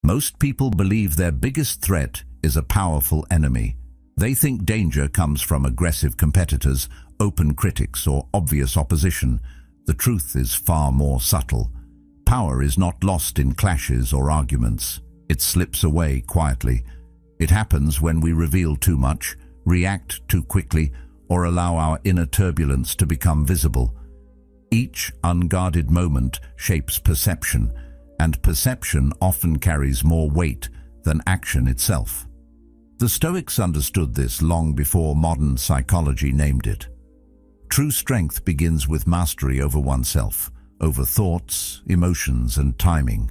Most people believe their biggest threat is a powerful enemy. They think danger comes from aggressive competitors, open critics, or obvious opposition. The truth is far more subtle. Power is not lost in clashes or arguments. It slips away quietly. It happens when we reveal too much, react too quickly, or allow our inner turbulence to become visible. Each unguarded moment shapes perception, and perception often carries more weight than action itself. The Stoics understood this long before modern psychology named it. True strength begins with mastery over oneself, over thoughts, emotions, and timing.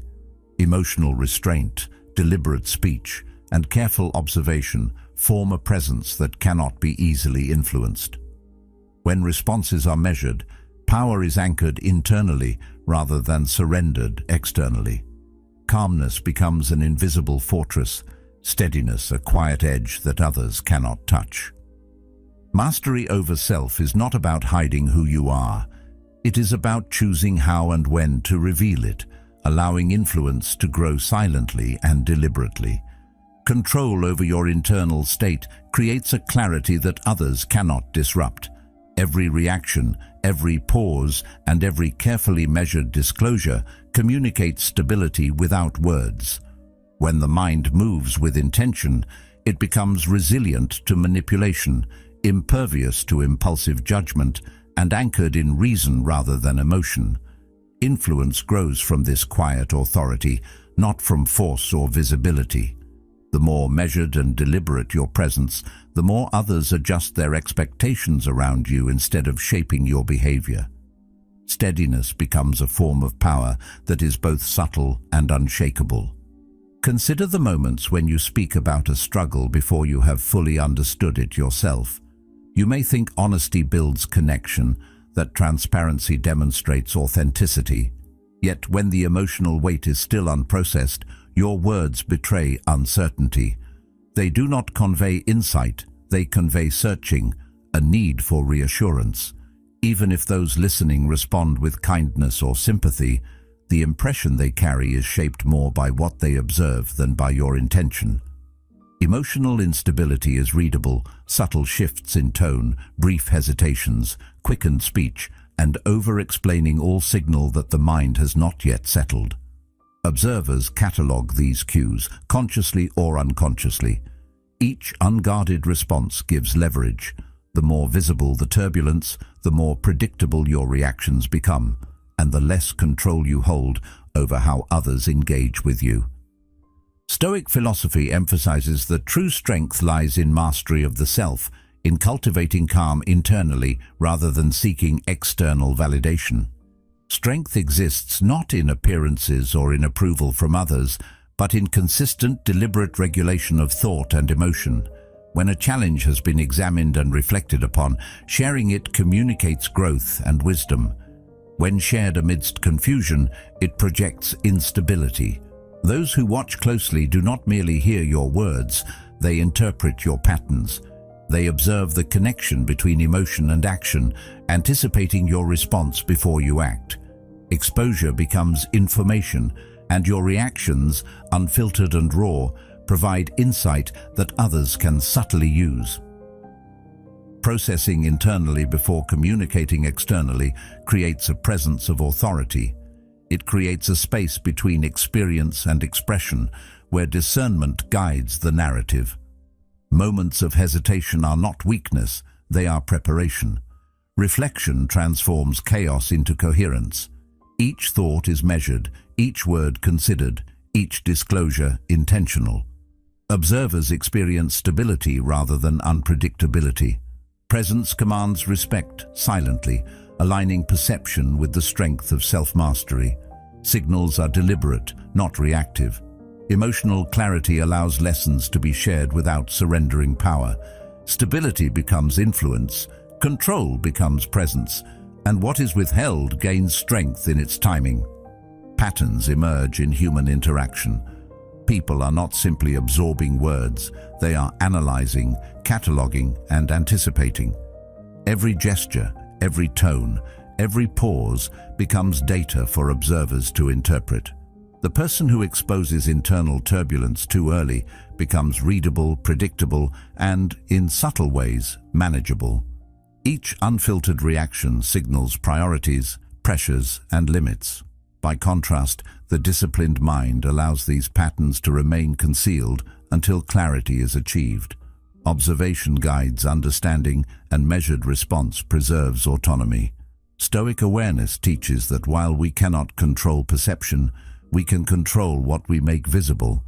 Emotional restraint, deliberate speech, and careful observation form a presence that cannot be easily influenced. When responses are measured, power is anchored internally rather than surrendered externally. Calmness becomes an invisible fortress, steadiness a quiet edge that others cannot touch. Mastery over self is not about hiding who you are. It is about choosing how and when to reveal it, allowing influence to grow silently and deliberately. Control over your internal state creates a clarity that others cannot disrupt. Every reaction, every pause, and every carefully measured disclosure communicates stability without words. When the mind moves with intention, it becomes resilient to manipulation, impervious to impulsive judgment, and anchored in reason rather than emotion. Influence grows from this quiet authority, not from force or visibility. The more measured and deliberate your presence, the more others adjust their expectations around you instead of shaping your behavior. Steadiness becomes a form of power that is both subtle and unshakable. Consider the moments when you speak about a struggle before you have fully understood it yourself. You may think honesty builds connection, that transparency demonstrates authenticity. Yet when the emotional weight is still unprocessed, your words betray uncertainty. They do not convey insight, they convey searching, a need for reassurance. Even if those listening respond with kindness or sympathy, the impression they carry is shaped more by what they observe than by your intention. Emotional instability is readable. Subtle shifts in tone, brief hesitations, quickened speech, and over-explaining all signal that the mind has not yet settled. Observers catalogue these cues, consciously or unconsciously. Each unguarded response gives leverage. The more visible the turbulence, the more predictable your reactions become, and the less control you hold over how others engage with you. Stoic philosophy emphasizes that true strength lies in mastery of the self, in cultivating calm internally rather than seeking external validation. Strength exists not in appearances or in approval from others, but in consistent, deliberate regulation of thought and emotion. When a challenge has been examined and reflected upon, sharing it communicates growth and wisdom. When shared amidst confusion, it projects instability. Those who watch closely do not merely hear your words, they interpret your patterns. They observe the connection between emotion and action, anticipating your response before you act. Exposure becomes information, and your reactions, unfiltered and raw, provide insight that others can subtly use. Processing internally before communicating externally creates a presence of authority. It creates a space between experience and expression, where discernment guides the narrative. Moments of hesitation are not weakness, they are preparation. Reflection transforms chaos into coherence. Each thought is measured, each word considered, each disclosure intentional. Observers experience stability rather than unpredictability. Presence commands respect silently, aligning perception with the strength of self-mastery. Signals are deliberate, not reactive. Emotional clarity allows lessons to be shared without surrendering power. Stability becomes influence, control becomes presence, and what is withheld gains strength in its timing. Patterns emerge in human interaction. People are not simply absorbing words, they are analyzing, cataloging, and anticipating. Every gesture, every tone, every pause becomes data for observers to interpret. The person who exposes internal turbulence too early becomes readable, predictable, and, in subtle ways, manageable. Each unfiltered reaction signals priorities, pressures, and limits. By contrast, the disciplined mind allows these patterns to remain concealed until clarity is achieved. Observation guides understanding, and measured response preserves autonomy. Stoic awareness teaches that while we cannot control perception, we can control what we make visible.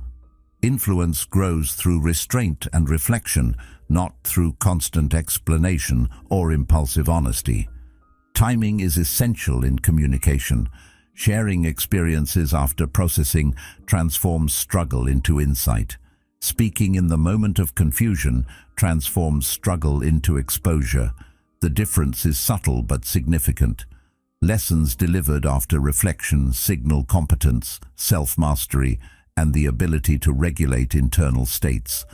Influence grows through restraint and reflection, not through constant explanation or impulsive honesty. Timing is essential in communication. Sharing experiences after processing transforms struggle into insight. Speaking in the moment of confusion transforms struggle into exposure. The difference is subtle but significant. Lessons delivered after reflection signal competence, self-mastery, and the ability to regulate internal states.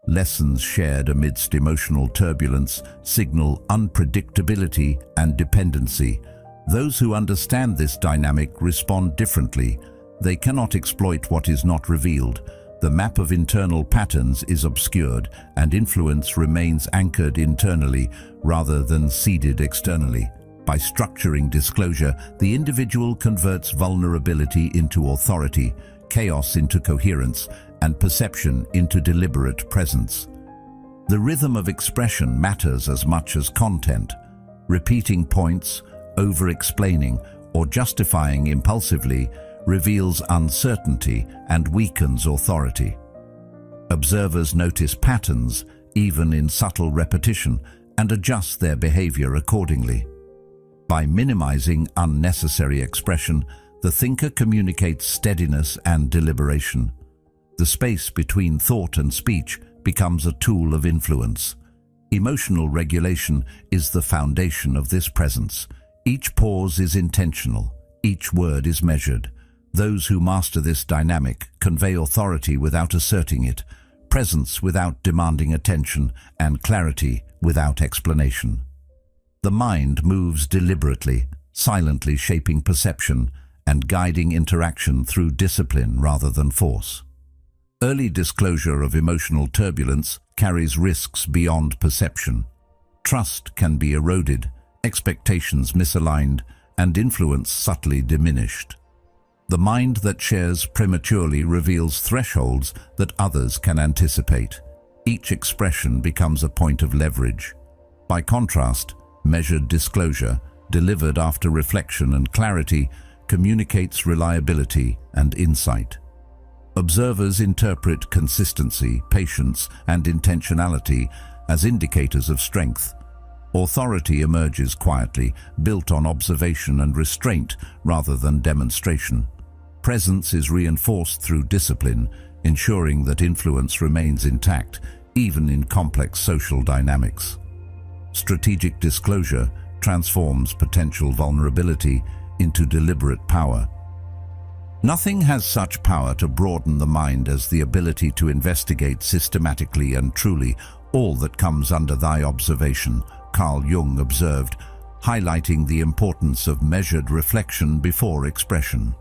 Lessons shared amidst emotional turbulence signal unpredictability and dependency. Those who understand this dynamic respond differently. They cannot exploit what is not revealed. The map of internal patterns is obscured, and influence remains anchored internally rather than seeded externally. By structuring disclosure, the individual converts vulnerability into authority, chaos into coherence, and perception into deliberate presence. The rhythm of expression matters as much as content. Repeating points, over-explaining, or justifying impulsively reveals uncertainty and weakens authority. Observers notice patterns, even in subtle repetition, and adjust their behavior accordingly. By minimizing unnecessary expression, the thinker communicates steadiness and deliberation. The space between thought and speech becomes a tool of influence. Emotional regulation is the foundation of this presence. Each pause is intentional, each word is measured. Those who master this dynamic convey authority without asserting it, presence without demanding attention, and clarity without explanation. The mind moves deliberately, silently shaping perception and guiding interaction through discipline rather than force. Early disclosure of emotional turbulence carries risks beyond perception. Trust can be eroded, expectations misaligned, and influence subtly diminished. The mind that shares prematurely reveals thresholds that others can anticipate. Each expression becomes a point of leverage. By contrast, measured disclosure, delivered after reflection and clarity, communicates reliability and insight. Observers interpret consistency, patience, and intentionality as indicators of strength. Authority emerges quietly, built on observation and restraint rather than demonstration. Presence is reinforced through discipline, ensuring that influence remains intact, even in complex social dynamics. Strategic disclosure transforms potential vulnerability into deliberate power. Nothing has such power to broaden the mind as the ability to investigate systematically and truly all that comes under thy observation, Carl Jung observed, highlighting the importance of measured reflection before expression.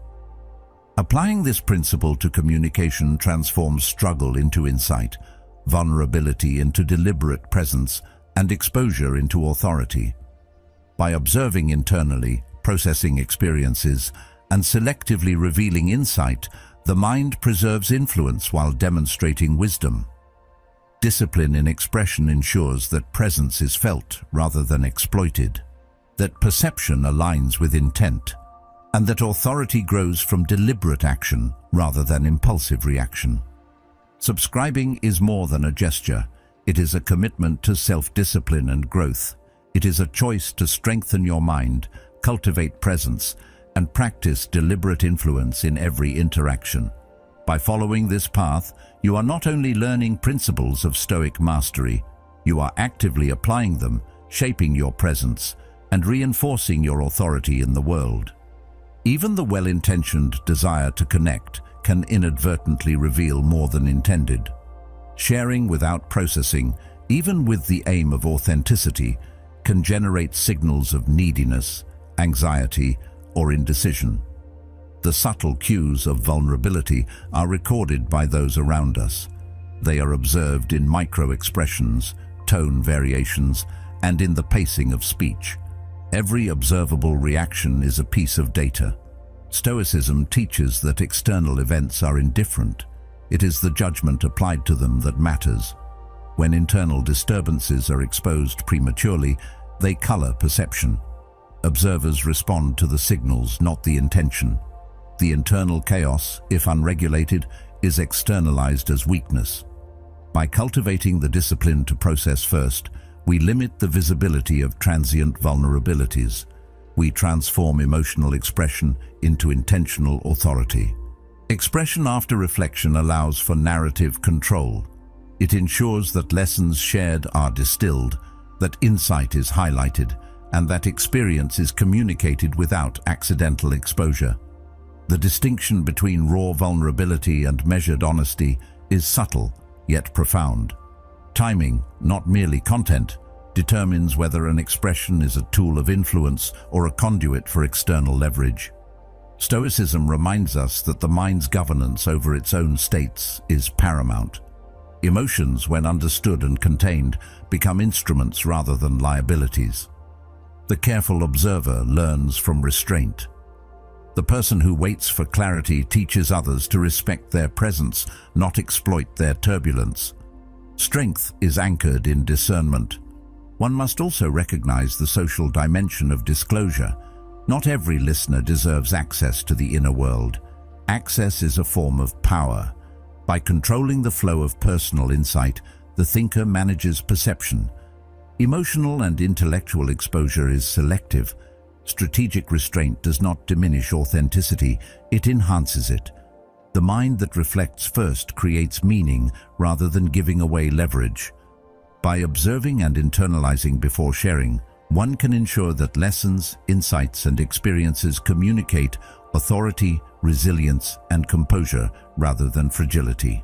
Applying this principle to communication transforms struggle into insight, vulnerability into deliberate presence, and exposure into authority. By observing internally, processing experiences, and selectively revealing insight, the mind preserves influence while demonstrating wisdom. Discipline in expression ensures that presence is felt rather than exploited, that perception aligns with intent, and that authority grows from deliberate action rather than impulsive reaction. Subscribing is more than a gesture. It is a commitment to self-discipline and growth. It is a choice to strengthen your mind, cultivate presence, and practice deliberate influence in every interaction. By following this path, you are not only learning principles of Stoic mastery, you are actively applying them, shaping your presence, and reinforcing your authority in the world. Even the well-intentioned desire to connect can inadvertently reveal more than intended. Sharing without processing, even with the aim of authenticity, can generate signals of neediness, anxiety, or indecision. The subtle cues of vulnerability are recorded by those around us. They are observed in micro-expressions, tone variations, and in the pacing of speech. Every observable reaction is a piece of data. Stoicism teaches that external events are indifferent. It is the judgment applied to them that matters. When internal disturbances are exposed prematurely, they color perception. Observers respond to the signals, not the intention. The internal chaos, if unregulated, is externalized as weakness. By cultivating the discipline to process first, we limit the visibility of transient vulnerabilities. We transform emotional expression into intentional authority. Expression after reflection allows for narrative control. It ensures that lessons shared are distilled, that insight is highlighted, and that experience is communicated without accidental exposure. The distinction between raw vulnerability and measured honesty is subtle, yet profound. Timing, not merely content, determines whether an expression is a tool of influence or a conduit for external leverage. Stoicism reminds us that the mind's governance over its own states is paramount. Emotions, when understood and contained, become instruments rather than liabilities. The careful observer learns from restraint. The person who waits for clarity teaches others to respect their presence, not exploit their turbulence. Strength is anchored in discernment. One must also recognize the social dimension of disclosure. Not every listener deserves access to the inner world. Access is a form of power. By controlling the flow of personal insight, the thinker manages perception. Emotional and intellectual exposure is selective. Strategic restraint does not diminish authenticity, it enhances it. The mind that reflects first creates meaning rather than giving away leverage. By observing and internalizing before sharing, one can ensure that lessons, insights, and experiences communicate authority, resilience, and composure rather than fragility.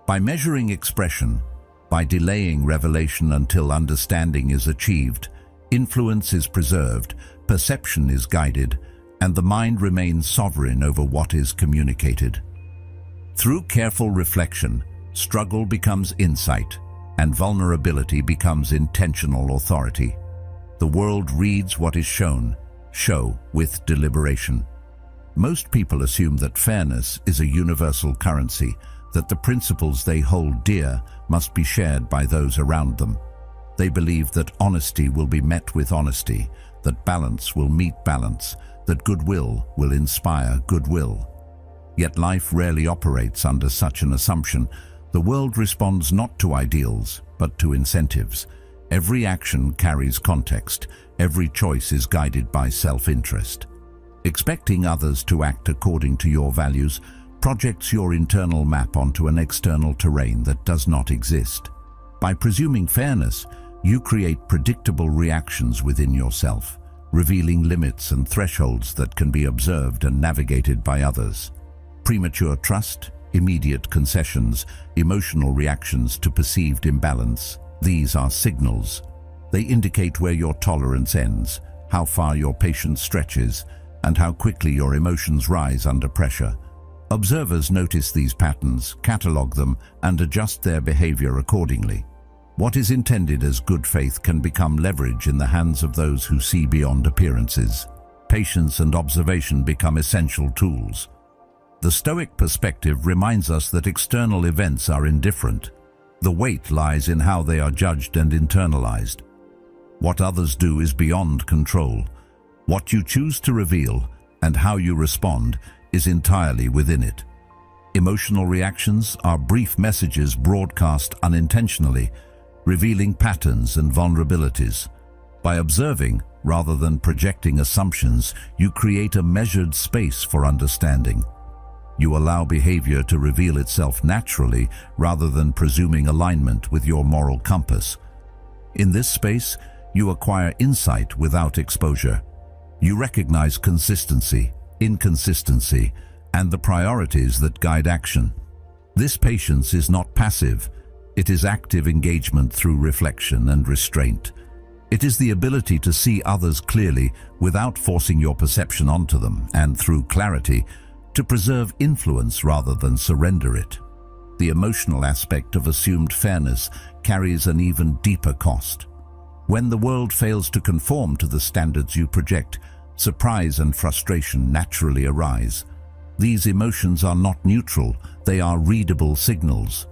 By measuring expression, by delaying revelation until understanding is achieved, influence is preserved, perception is guided, and the mind remains sovereign over what is communicated. Through careful reflection, struggle becomes insight, and vulnerability becomes intentional authority. The world reads what is shown, show with deliberation. Most people assume that fairness is a universal currency, that the principles they hold dear must be shared by those around them. They believe that honesty will be met with honesty, that balance will meet balance, that goodwill will inspire goodwill. Yet life rarely operates under such an assumption. The world responds not to ideals, but to incentives. Every action carries context. Every choice is guided by self-interest. Expecting others to act according to your values projects your internal map onto an external terrain that does not exist. By presuming fairness, you create predictable reactions within yourself, revealing limits and thresholds that can be observed and navigated by others. Premature trust, immediate concessions, emotional reactions to perceived imbalance. These are signals. They indicate where your tolerance ends, how far your patience stretches, and how quickly your emotions rise under pressure. Observers notice these patterns, catalog them, and adjust their behavior accordingly. What is intended as good faith can become leverage in the hands of those who see beyond appearances. Patience and observation become essential tools. The Stoic perspective reminds us that external events are indifferent. The weight lies in how they are judged and internalized. What others do is beyond control. What you choose to reveal and how you respond is entirely within it. Emotional reactions are brief messages broadcast unintentionally, revealing patterns and vulnerabilities. By observing, rather than projecting assumptions, you create a measured space for understanding. You allow behavior to reveal itself naturally rather than presuming alignment with your moral compass. In this space, you acquire insight without exposure. You recognize consistency, inconsistency, and the priorities that guide action. This patience is not passive. It is active engagement through reflection and restraint. It is the ability to see others clearly without forcing your perception onto them, and through clarity, to preserve influence rather than surrender it. The emotional aspect of assumed fairness carries an even deeper cost. When the world fails to conform to the standards you project, surprise and frustration naturally arise. These emotions are not neutral, they are readable signals.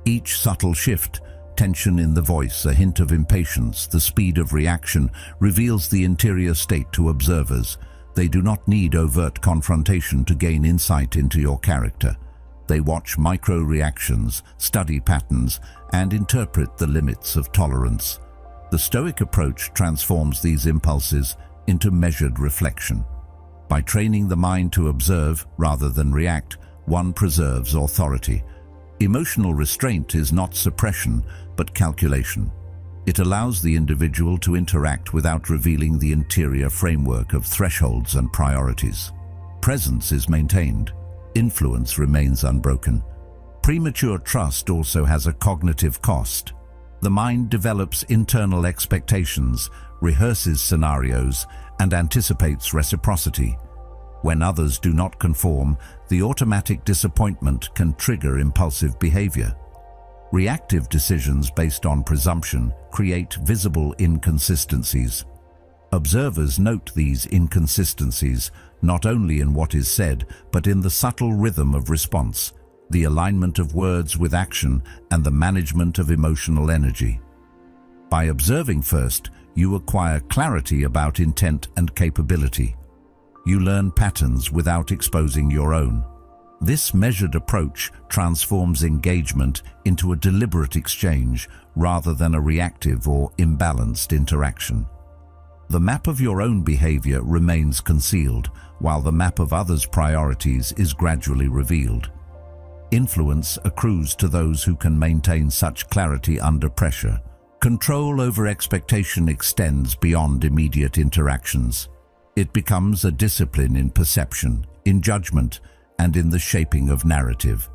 Each subtle shift, tension in the voice, a hint of impatience, the speed of reaction, reveals the interior state to observers. They do not need overt confrontation to gain insight into your character. They watch micro-reactions, study patterns, and interpret the limits of tolerance. The Stoic approach transforms these impulses into measured reflection. By training the mind to observe rather than react, one preserves authority. Emotional restraint is not suppression, but calculation. It allows the individual to interact without revealing the interior framework of thresholds and priorities. Presence is maintained. Influence remains unbroken. Premature trust also has a cognitive cost. The mind develops internal expectations, rehearses scenarios, and anticipates reciprocity. When others do not conform, the automatic disappointment can trigger impulsive behavior. Reactive decisions based on presumption create visible inconsistencies. Observers note these inconsistencies not only in what is said, but in the subtle rhythm of response, the alignment of words with action, and the management of emotional energy. By observing first, you acquire clarity about intent and capability. You learn patterns without exposing your own. This measured approach transforms engagement into a deliberate exchange rather than a reactive or imbalanced interaction. The map of your own behavior remains concealed, while the map of others' priorities is gradually revealed. Influence accrues to those who can maintain such clarity under pressure. Control over expectation extends beyond immediate interactions. It becomes a discipline in perception, in judgment, and in the shaping of narrative.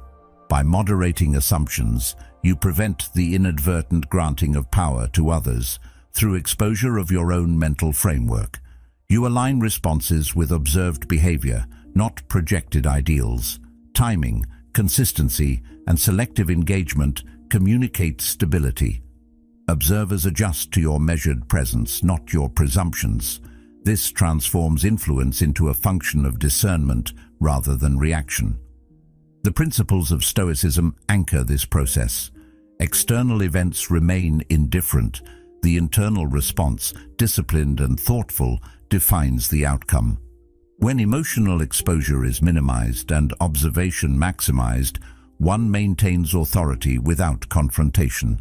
By moderating assumptions, you prevent the inadvertent granting of power to others through exposure of your own mental framework. You align responses with observed behavior, not projected ideals. Timing, consistency, and selective engagement communicate stability. Observers adjust to your measured presence, not your presumptions. This transforms influence into a function of discernment rather than reaction. The principles of Stoicism anchor this process. External events remain indifferent. The internal response, disciplined and thoughtful, defines the outcome. When emotional exposure is minimized and observation maximized, one maintains authority without confrontation.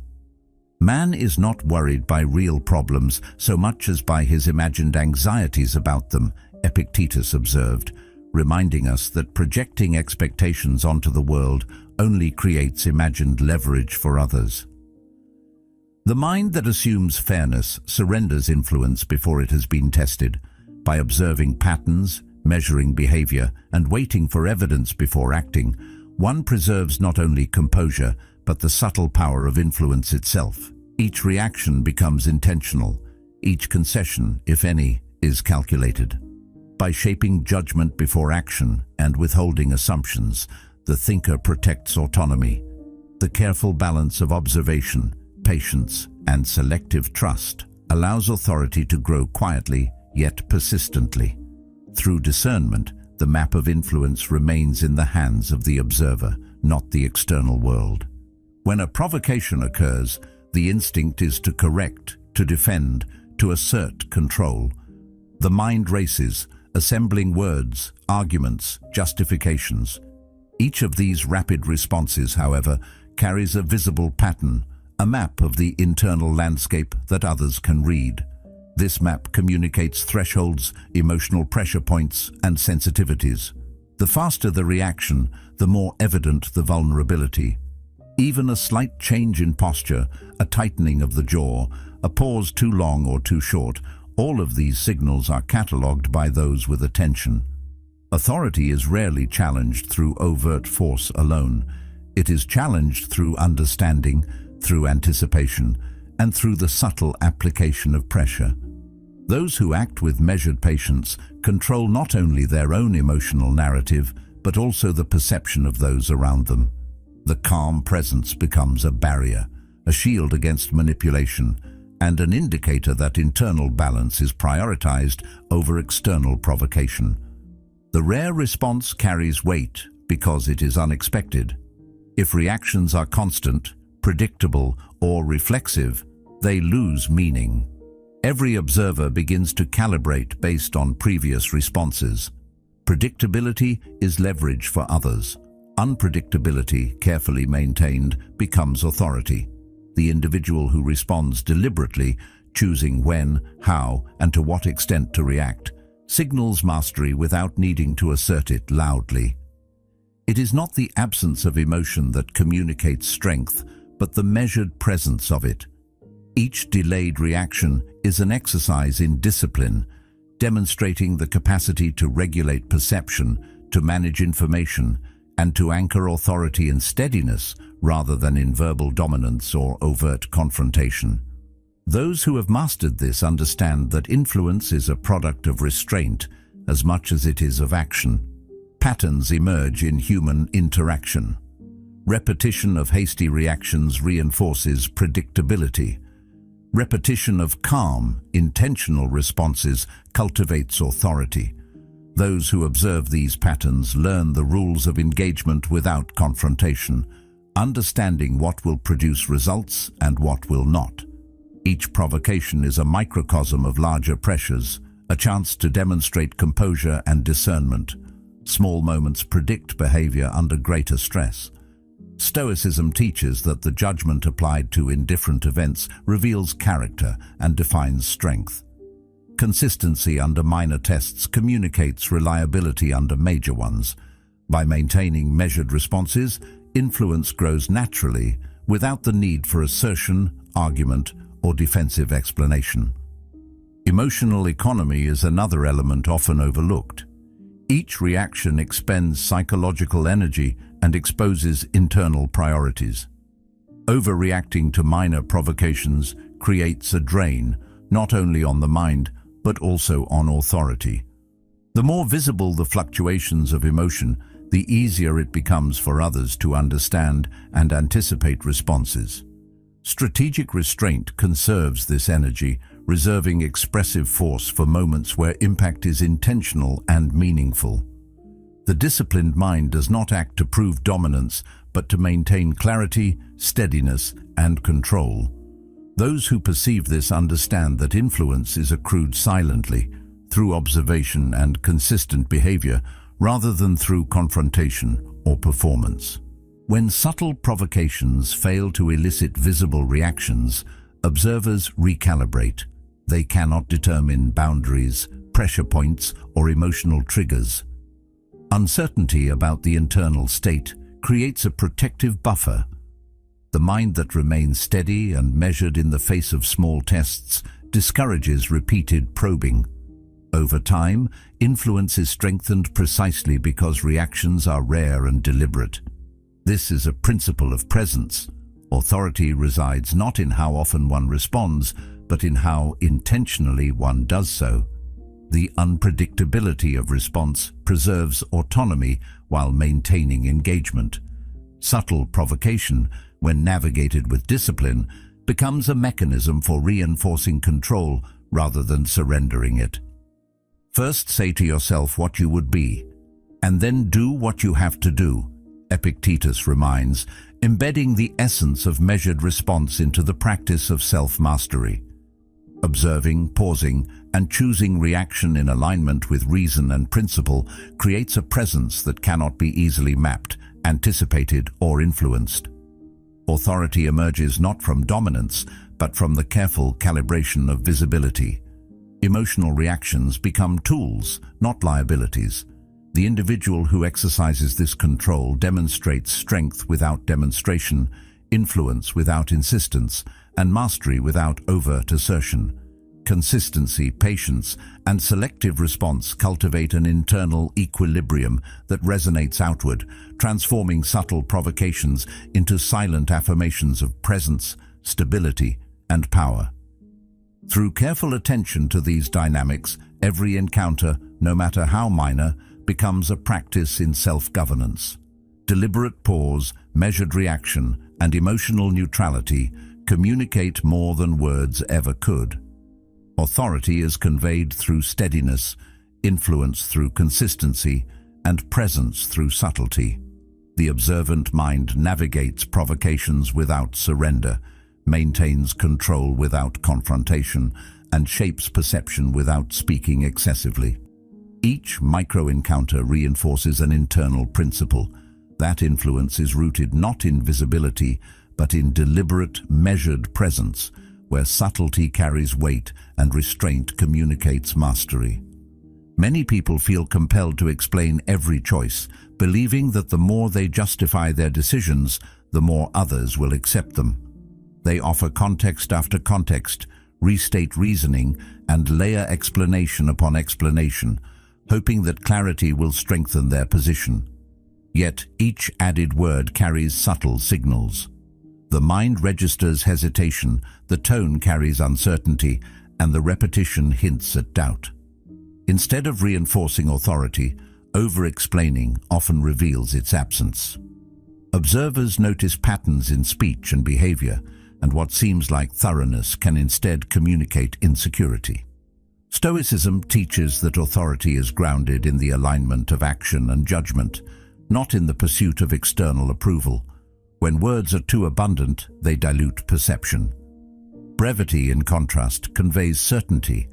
Man is not worried by real problems so much as by his imagined anxieties about them, Epictetus observed, reminding us that projecting expectations onto the world only creates imagined leverage for others. The mind that assumes fairness surrenders influence before it has been tested. By observing patterns, measuring behavior, and waiting for evidence before acting, one preserves not only composure, but the subtle power of influence itself. Each reaction becomes intentional. Each concession, if any, is calculated. By shaping judgment before action and withholding assumptions, the thinker protects autonomy. The careful balance of observation, patience, and selective trust allows authority to grow quietly yet persistently. Through discernment, the map of influence remains in the hands of the observer, not the external world. When a provocation occurs, the instinct is to correct, to defend, to assert control. The mind races, assembling words, arguments, justifications. Each of these rapid responses, however, carries a visible pattern, a map of the internal landscape that others can read. This map communicates thresholds, emotional pressure points, and sensitivities. The faster the reaction, the more evident the vulnerability. Even a slight change in posture, a tightening of the jaw, a pause too long or too short, all of these signals are catalogued by those with attention. Authority is rarely challenged through overt force alone. It is challenged through understanding, through anticipation, and through the subtle application of pressure. Those who act with measured patience control not only their own emotional narrative, but also the perception of those around them. The calm presence becomes a barrier, a shield against manipulation, and an indicator that internal balance is prioritized over external provocation. The rare response carries weight because it is unexpected. If reactions are constant, predictable, or reflexive, they lose meaning. Every observer begins to calibrate based on previous responses. Predictability is leverage for others. Unpredictability, carefully maintained, becomes authority. The individual who responds deliberately, choosing when, how, and to what extent to react, signals mastery without needing to assert it loudly. It is not the absence of emotion that communicates strength, but the measured presence of it. Each delayed reaction is an exercise in discipline, demonstrating the capacity to regulate perception, to manage information, and to anchor authority in steadiness rather than in verbal dominance or overt confrontation. Those who have mastered this understand that influence is a product of restraint as much as it is of action. Patterns emerge in human interaction. Repetition of hasty reactions reinforces predictability. Repetition of calm, intentional responses cultivates authority. Those who observe these patterns learn the rules of engagement without confrontation, understanding what will produce results and what will not. Each provocation is a microcosm of larger pressures, a chance to demonstrate composure and discernment. Small moments predict behavior under greater stress. Stoicism teaches that the judgment applied to indifferent events reveals character and defines strength. Consistency under minor tests communicates reliability under major ones. By maintaining measured responses, influence grows naturally without the need for assertion, argument, or defensive explanation. Emotional economy is another element often overlooked. Each reaction expends psychological energy and exposes internal priorities. Overreacting to minor provocations creates a drain, not only on the mind, but also on authority. The more visible the fluctuations of emotion, the easier it becomes for others to understand and anticipate responses. Strategic restraint conserves this energy, reserving expressive force for moments where impact is intentional and meaningful. The disciplined mind does not act to prove dominance, but to maintain clarity, steadiness, and control. Those who perceive this understand that influence is accrued silently, through observation and consistent behavior, rather than through confrontation or performance. When subtle provocations fail to elicit visible reactions, observers recalibrate. They cannot determine boundaries, pressure points, or emotional triggers. Uncertainty about the internal state creates a protective buffer. The mind that remains steady and measured in the face of small tests discourages repeated probing. Over time, influence is strengthened precisely because reactions are rare and deliberate. This is a principle of presence. Authority resides not in how often one responds, but in how intentionally one does so. The unpredictability of response preserves autonomy while maintaining engagement. Subtle provocation, when navigated with discipline, becomes a mechanism for reinforcing control rather than surrendering it. First say to yourself what you would be, and then do what you have to do, Epictetus reminds, embedding the essence of measured response into the practice of self-mastery. Observing, pausing, and choosing reaction in alignment with reason and principle creates a presence that cannot be easily mapped, anticipated, or influenced. Authority emerges not from dominance, but from the careful calibration of visibility. Emotional reactions become tools, not liabilities. The individual who exercises this control demonstrates strength without demonstration, influence without insistence, and mastery without overt assertion. Consistency, patience, and selective response cultivate an internal equilibrium that resonates outward, transforming subtle provocations into silent affirmations of presence, stability, and power. Through careful attention to these dynamics, every encounter, no matter how minor, becomes a practice in self-governance. Deliberate pause, measured reaction, and emotional neutrality communicate more than words ever could. Authority is conveyed through steadiness, influence through consistency, and presence through subtlety. The observant mind navigates provocations without surrender, maintains control without confrontation, and shapes perception without speaking excessively. Each micro-encounter reinforces an internal principle. That influence is rooted not in visibility, but in deliberate, measured presence, where subtlety carries weight and restraint communicates mastery. Many people feel compelled to explain every choice, believing that the more they justify their decisions, the more others will accept them. They offer context after context, restate reasoning, and layer explanation upon explanation, hoping that clarity will strengthen their position. Yet each added word carries subtle signals. The mind registers hesitation, the tone carries uncertainty, and the repetition hints at doubt. Instead of reinforcing authority, over-explaining often reveals its absence. Observers notice patterns in speech and behavior, and what seems like thoroughness can instead communicate insecurity. Stoicism teaches that authority is grounded in the alignment of action and judgment, not in the pursuit of external approval. When words are too abundant, they dilute perception. Brevity, in contrast, conveys certainty.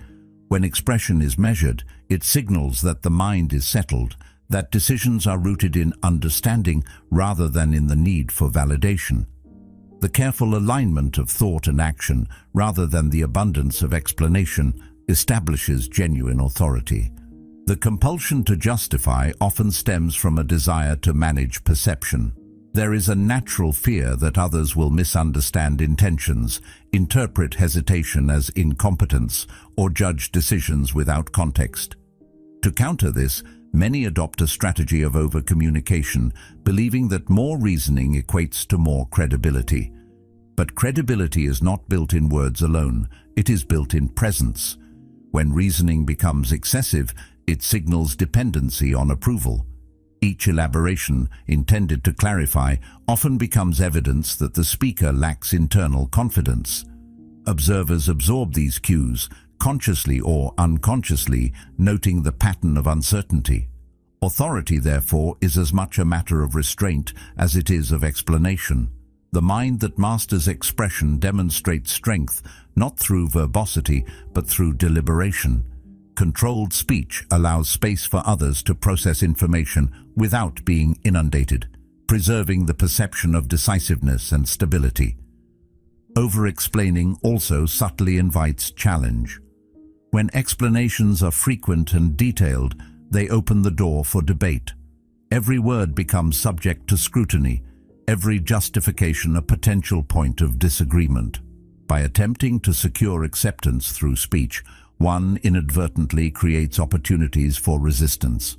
When expression is measured, it signals that the mind is settled, that decisions are rooted in understanding rather than in the need for validation. The careful alignment of thought and action, rather than the abundance of explanation, establishes genuine authority. The compulsion to justify often stems from a desire to manage perception. There is a natural fear that others will misunderstand intentions, interpret hesitation as incompetence, or judge decisions without context. To counter this, many adopt a strategy of over-communication, believing that more reasoning equates to more credibility. But credibility is not built in words alone, it is built in presence. When reasoning becomes excessive, it signals dependency on approval. Each elaboration, intended to clarify, often becomes evidence that the speaker lacks internal confidence. Observers absorb these cues, consciously or unconsciously, noting the pattern of uncertainty. Authority, therefore, is as much a matter of restraint as it is of explanation. The mind that masters expression demonstrates strength, not through verbosity, but through deliberation. Controlled speech allows space for others to process information without being inundated, preserving the perception of decisiveness and stability. Over-explaining also subtly invites challenge. When explanations are frequent and detailed, they open the door for debate. Every word becomes subject to scrutiny, every justification a potential point of disagreement. By attempting to secure acceptance through speech, one inadvertently creates opportunities for resistance.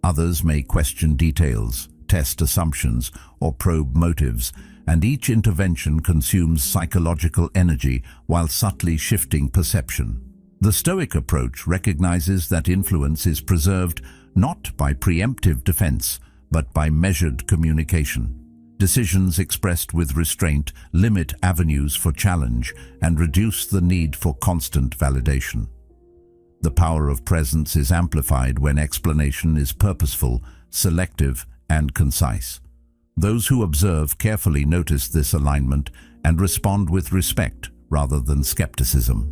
Others may question details, test assumptions, or probe motives, and each intervention consumes psychological energy while subtly shifting perception. The Stoic approach recognizes that influence is preserved not by preemptive defense, but by measured communication. Decisions expressed with restraint limit avenues for challenge and reduce the need for constant validation. The power of presence is amplified when explanation is purposeful, selective, and concise. Those who observe carefully notice this alignment and respond with respect rather than skepticism.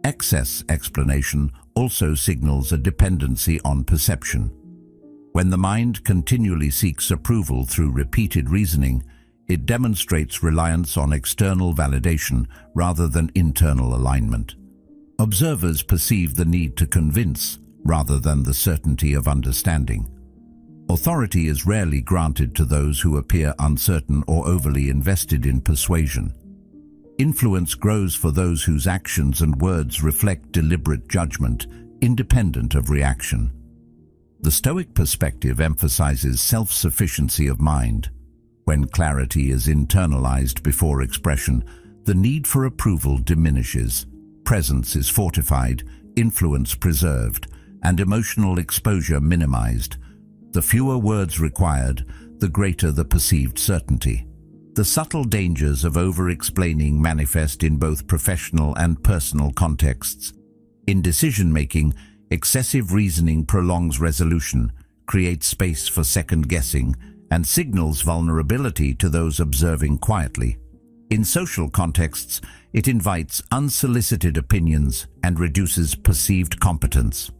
Excess explanation also signals a dependency on perception. When the mind continually seeks approval through repeated reasoning, it demonstrates reliance on external validation rather than internal alignment. Observers perceive the need to convince rather than the certainty of understanding. Authority is rarely granted to those who appear uncertain or overly invested in persuasion. Influence grows for those whose actions and words reflect deliberate judgment, independent of reaction. The Stoic perspective emphasizes self-sufficiency of mind. When clarity is internalized before expression, The need for approval diminishes, presence is fortified, influence preserved, and emotional exposure minimized. The fewer words required, the greater the perceived certainty. The subtle dangers of over-explaining manifest in both professional and personal contexts. In decision-making, excessive reasoning prolongs resolution, creates space for second-guessing, and signals vulnerability to those observing quietly. In social contexts, it invites unsolicited opinions and reduces perceived competence.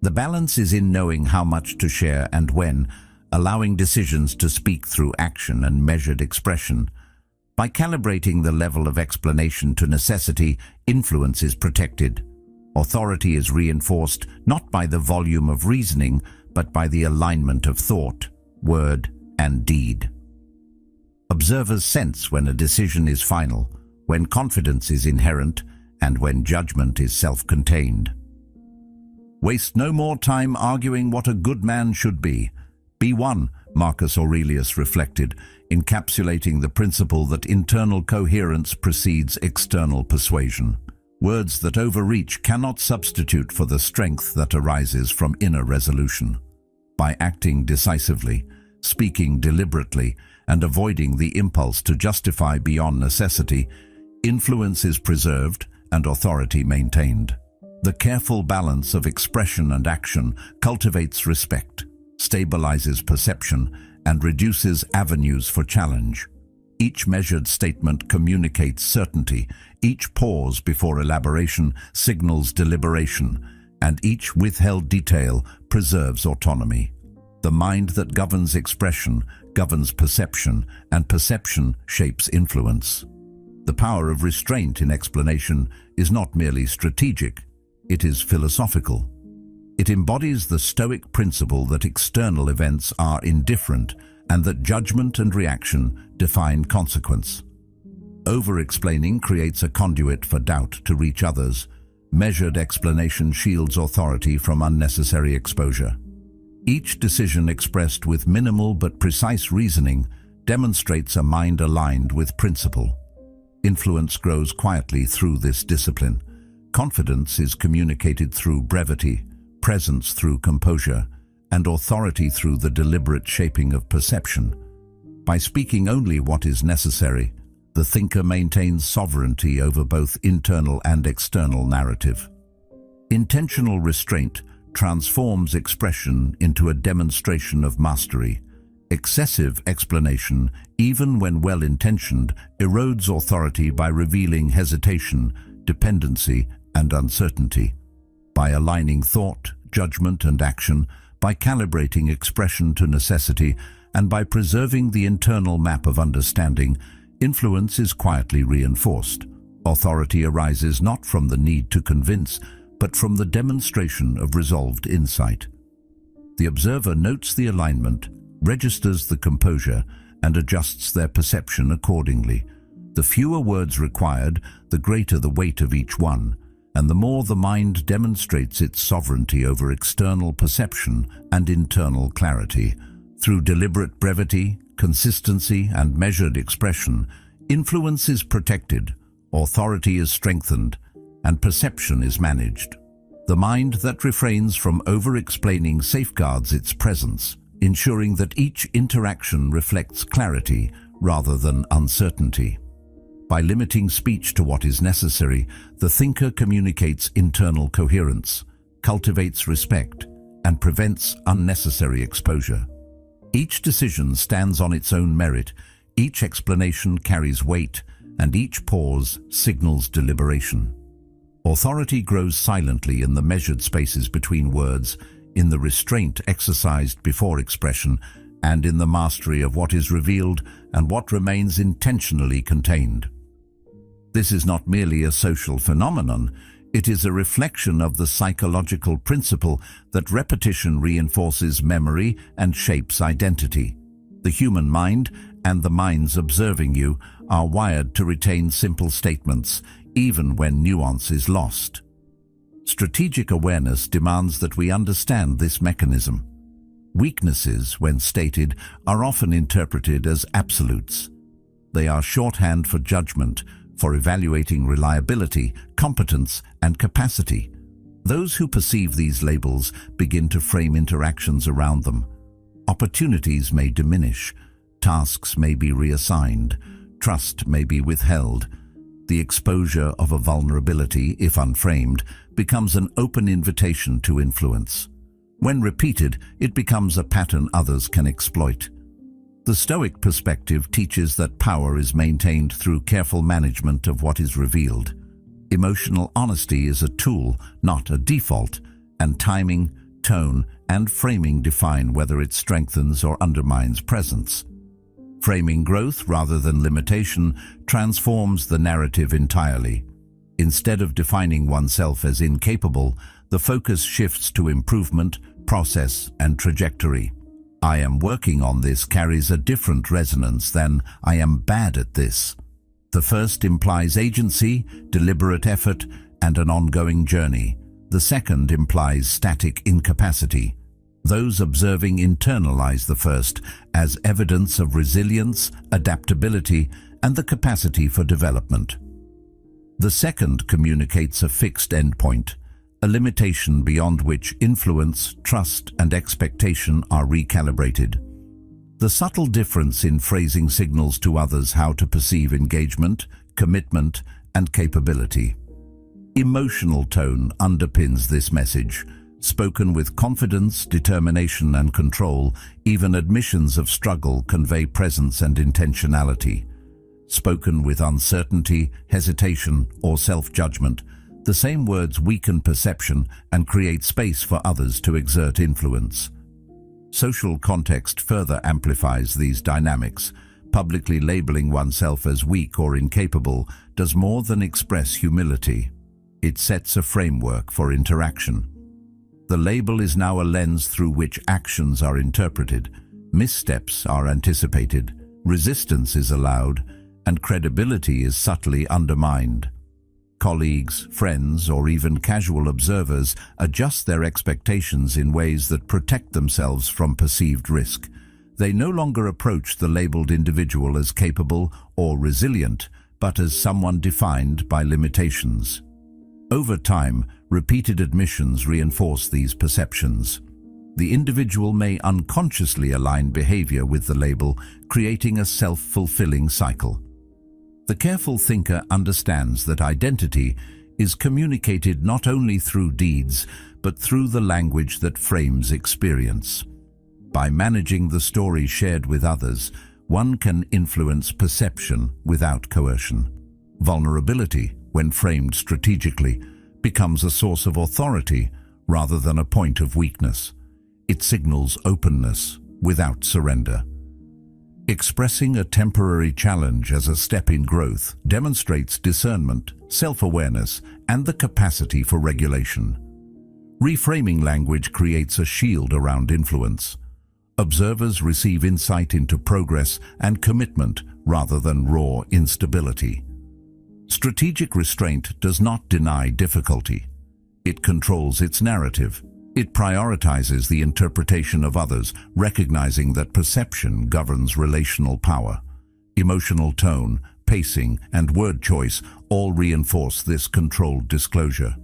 The balance is in knowing how much to share and when, allowing decisions to speak through action and measured expression. By calibrating the level of explanation to necessity, influence is protected. Authority is reinforced not by the volume of reasoning, but by the alignment of thought, word, and deed. Observers sense when a decision is final, when confidence is inherent, and when judgment is self-contained. Waste no more time arguing what a good man should be. Be one, Marcus Aurelius reflected, encapsulating the principle that internal coherence precedes external persuasion. Words that overreach cannot substitute for the strength that arises from inner resolution. By acting decisively, speaking deliberately, and avoiding the impulse to justify beyond necessity, influence is preserved and authority maintained. The careful balance of expression and action cultivates respect, stabilizes perception, and reduces avenues for challenge. Each measured statement communicates certainty, each pause before elaboration signals deliberation, and each withheld detail preserves autonomy. The mind that governs expression governs perception, and perception shapes influence. The power of restraint in explanation is not merely strategic, it is philosophical. It embodies the Stoic principle that external events are indifferent and that judgment and reaction define consequence. Over-explaining creates a conduit for doubt to reach others. Measured explanation shields authority from unnecessary exposure. Each decision expressed with minimal but precise reasoning demonstrates a mind aligned with principle. Influence grows quietly through this discipline. Confidence is communicated through brevity, presence through composure, and authority through the deliberate shaping of perception. By speaking only what is necessary, the thinker maintains sovereignty over both internal and external narrative. Intentional restraint transforms expression into a demonstration of mastery. Excessive explanation, even when well-intentioned, erodes authority by revealing hesitation, dependency, and uncertainty. By aligning thought, judgment, and action, by calibrating expression to necessity, and by preserving the internal map of understanding, influence is quietly reinforced. Authority arises not from the need to convince, but from the demonstration of resolved insight. The observer notes the alignment, registers the composure, and adjusts their perception accordingly. The fewer words required, the greater the weight of each one, and the more the mind demonstrates its sovereignty over external perception and internal clarity. Through deliberate brevity, consistency, and measured expression, influence is protected, authority is strengthened, and perception is managed. The mind that refrains from over-explaining safeguards its presence, ensuring that each interaction reflects clarity rather than uncertainty. By limiting speech to what is necessary, the thinker communicates internal coherence, cultivates respect, and prevents unnecessary exposure. Each decision stands on its own merit, each explanation carries weight, and each pause signals deliberation. Authority grows silently in the measured spaces between words, in the restraint exercised before expression, and in the mastery of what is revealed and what remains intentionally contained. This is not merely a social phenomenon, it is a reflection of the psychological principle that repetition reinforces memory and shapes identity. The human mind, and the minds observing you, are wired to retain simple statements, even when nuance is lost. Strategic awareness demands that we understand this mechanism. Weaknesses, when stated, are often interpreted as absolutes. They are shorthand for judgment, for evaluating reliability, competence, and capacity. Those who perceive these labels begin to frame interactions around them. Opportunities may diminish, tasks may be reassigned, trust may be withheld. The exposure of a vulnerability, if unframed, becomes an open invitation to influence. When repeated, it becomes a pattern others can exploit. The Stoic perspective teaches that power is maintained through careful management of what is revealed. Emotional honesty is a tool, not a default, and timing, tone, and framing define whether it strengthens or undermines presence. Framing growth rather than limitation transforms the narrative entirely. Instead of defining oneself as incapable, the focus shifts to improvement, process, and trajectory. "I am working on this" carries a different resonance than "I am bad at this." The first implies agency, deliberate effort, and an ongoing journey. The second implies static incapacity. Those observing internalize the first as evidence of resilience, adaptability, and the capacity for development. The second communicates a fixed endpoint, a limitation beyond which influence, trust, and expectation are recalibrated. The subtle difference in phrasing signals to others how to perceive engagement, commitment, and capability. Emotional tone underpins this message. Spoken with confidence, determination, and control, even admissions of struggle convey presence and intentionality. Spoken with uncertainty, hesitation, or self-judgment, the same words weaken perception and create space for others to exert influence. Social context further amplifies these dynamics. Publicly labeling oneself as weak or incapable does more than express humility. It sets a framework for interaction. The label is now a lens through which actions are interpreted, missteps are anticipated, resistance is allowed, and credibility is subtly undermined. Colleagues, friends, or even casual observers adjust their expectations in ways that protect themselves from perceived risk. They no longer approach the labeled individual as capable or resilient, but as someone defined by limitations. Over time, repeated admissions reinforce these perceptions. The individual may unconsciously align behavior with the label, creating a self-fulfilling cycle. The careful thinker understands that identity is communicated not only through deeds, but through the language that frames experience. By managing the story shared with others, one can influence perception without coercion. Vulnerability, when framed strategically, becomes a source of authority rather than a point of weakness. It signals openness without surrender. Expressing a temporary challenge as a step in growth demonstrates discernment, self-awareness, and the capacity for regulation. Reframing language creates a shield around influence. Observers receive insight into progress and commitment rather than raw instability. Strategic restraint does not deny difficulty. It controls its narrative. It prioritizes the interpretation of others, recognizing that perception governs relational power. Emotional tone, pacing, and word choice all reinforce this controlled disclosure.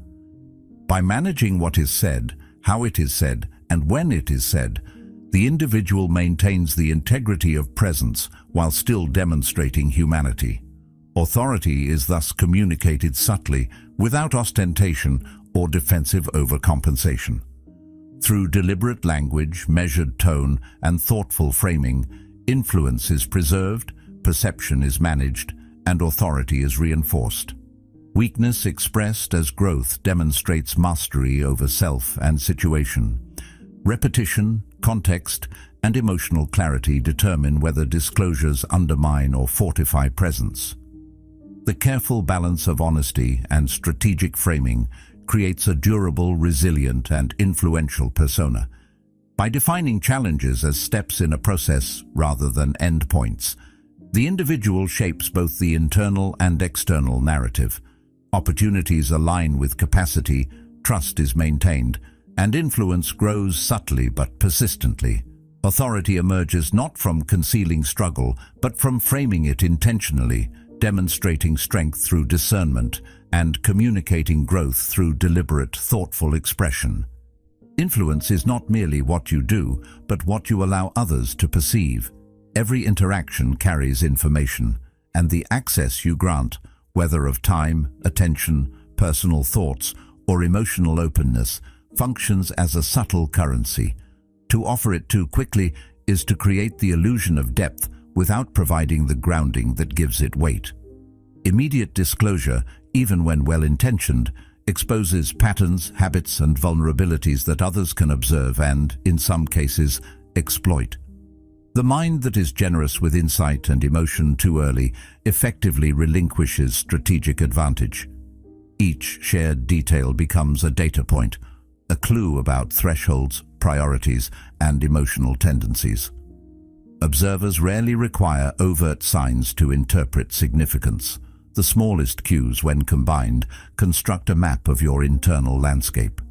By managing what is said, how it is said, and when it is said, the individual maintains the integrity of presence while still demonstrating humanity. Authority is thus communicated subtly, without ostentation or defensive overcompensation. Through deliberate language, measured tone, and thoughtful framing, influence is preserved, perception is managed, and authority is reinforced. Weakness expressed as growth demonstrates mastery over self and situation. Repetition, context, and emotional clarity determine whether disclosures undermine or fortify presence. The careful balance of honesty and strategic framing creates a durable, resilient, and influential persona. By defining challenges as steps in a process rather than endpoints, the individual shapes both the internal and external narrative. Opportunities align with capacity, trust is maintained, and influence grows subtly but persistently. Authority emerges not from concealing struggle, but from framing it intentionally, demonstrating strength through discernment and communicating growth through deliberate, thoughtful expression. Influence is not merely what you do, but what you allow others to perceive. Every interaction carries information, and the access you grant, whether of time, attention, personal thoughts, or emotional openness, functions as a subtle currency. To offer it too quickly is to create the illusion of depth without providing the grounding that gives it weight. Immediate disclosure, even when well-intentioned, exposes patterns, habits, and vulnerabilities that others can observe and, in some cases, exploit. The mind that is generous with insight and emotion too early effectively relinquishes strategic advantage. Each shared detail becomes a data point, a clue about thresholds, priorities, and emotional tendencies. Observers rarely require overt signs to interpret significance. The smallest cues, when combined, construct a map of your internal landscape.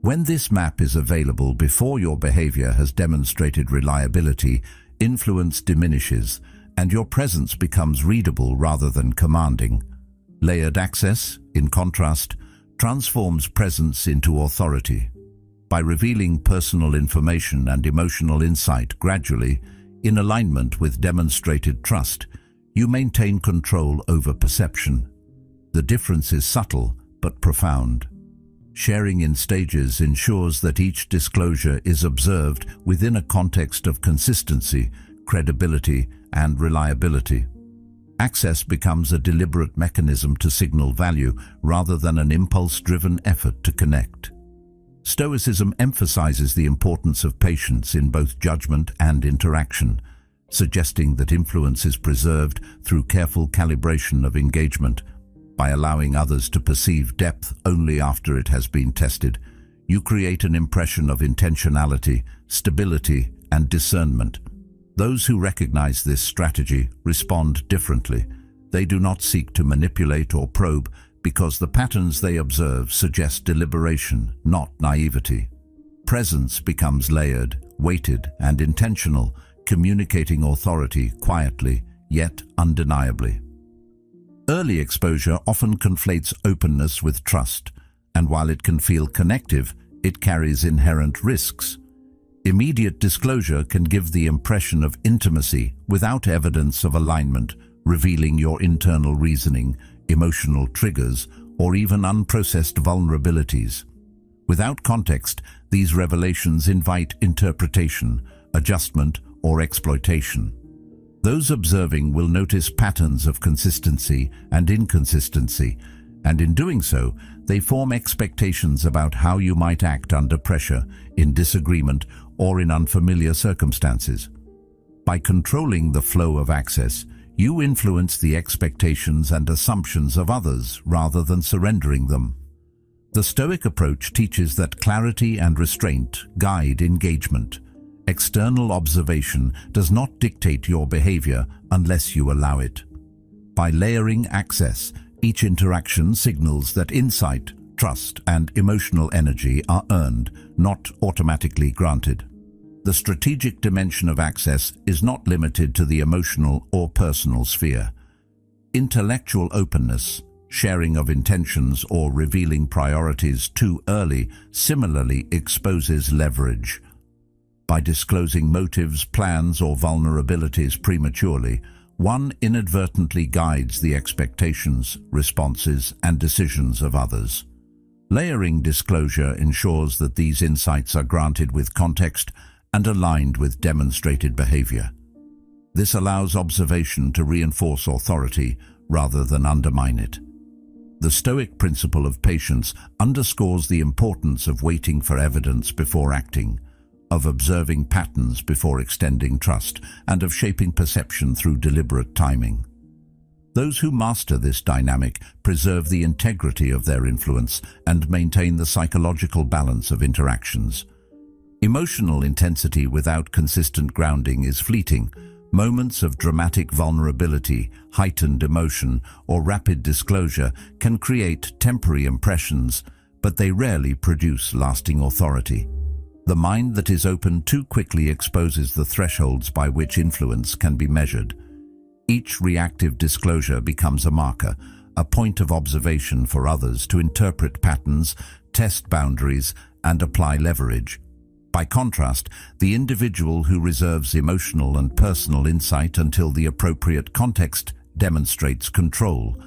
When this map is available before your behavior has demonstrated reliability, influence diminishes, and your presence becomes readable rather than commanding. Layered access, in contrast, transforms presence into authority. By revealing personal information and emotional insight gradually, in alignment with demonstrated trust, you maintain control over perception. The difference is subtle but profound. Sharing in stages ensures that each disclosure is observed within a context of consistency, credibility, and reliability. Access becomes a deliberate mechanism to signal value rather than an impulse-driven effort to connect. Stoicism emphasizes the importance of patience in both judgment and interaction, suggesting that influence is preserved through careful calibration of engagement. By allowing others to perceive depth only after it has been tested, you create an impression of intentionality, stability, and discernment. Those who recognize this strategy respond differently. They do not seek to manipulate or probe because the patterns they observe suggest deliberation, not naivety. Presence becomes layered, weighted, and intentional, communicating authority quietly, yet undeniably. Early exposure often conflates openness with trust, and while it can feel connective, it carries inherent risks. Immediate disclosure can give the impression of intimacy without evidence of alignment, revealing your internal reasoning, emotional triggers, or even unprocessed vulnerabilities. Without context, these revelations invite interpretation, adjustment, or exploitation. Those observing will notice patterns of consistency and inconsistency, and in doing so, they form expectations about how you might act under pressure, in disagreement, or in unfamiliar circumstances. By controlling the flow of access, you influence the expectations and assumptions of others rather than surrendering them. The Stoic approach teaches that clarity and restraint guide engagement. External observation does not dictate your behavior unless you allow it. By layering access, each interaction signals that insight, trust, and emotional energy are earned, not automatically granted. The strategic dimension of access is not limited to the emotional or personal sphere. Intellectual openness, sharing of intentions, or revealing priorities too early similarly exposes leverage. By disclosing motives, plans, or vulnerabilities prematurely, one inadvertently guides the expectations, responses, and decisions of others. Layering disclosure ensures that these insights are granted with context and aligned with demonstrated behavior. This allows observation to reinforce authority rather than undermine it. The Stoic principle of patience underscores the importance of waiting for evidence before acting, of observing patterns before extending trust, and of shaping perception through deliberate timing. Those who master this dynamic preserve the integrity of their influence and maintain the psychological balance of interactions. Emotional intensity without consistent grounding is fleeting. Moments of dramatic vulnerability, heightened emotion, or rapid disclosure can create temporary impressions, but they rarely produce lasting authority. The mind that is open too quickly exposes the thresholds by which influence can be measured. Each reactive disclosure becomes a marker, a point of observation for others to interpret patterns, test boundaries, and apply leverage. By contrast, the individual who reserves emotional and personal insight until the appropriate context demonstrates control.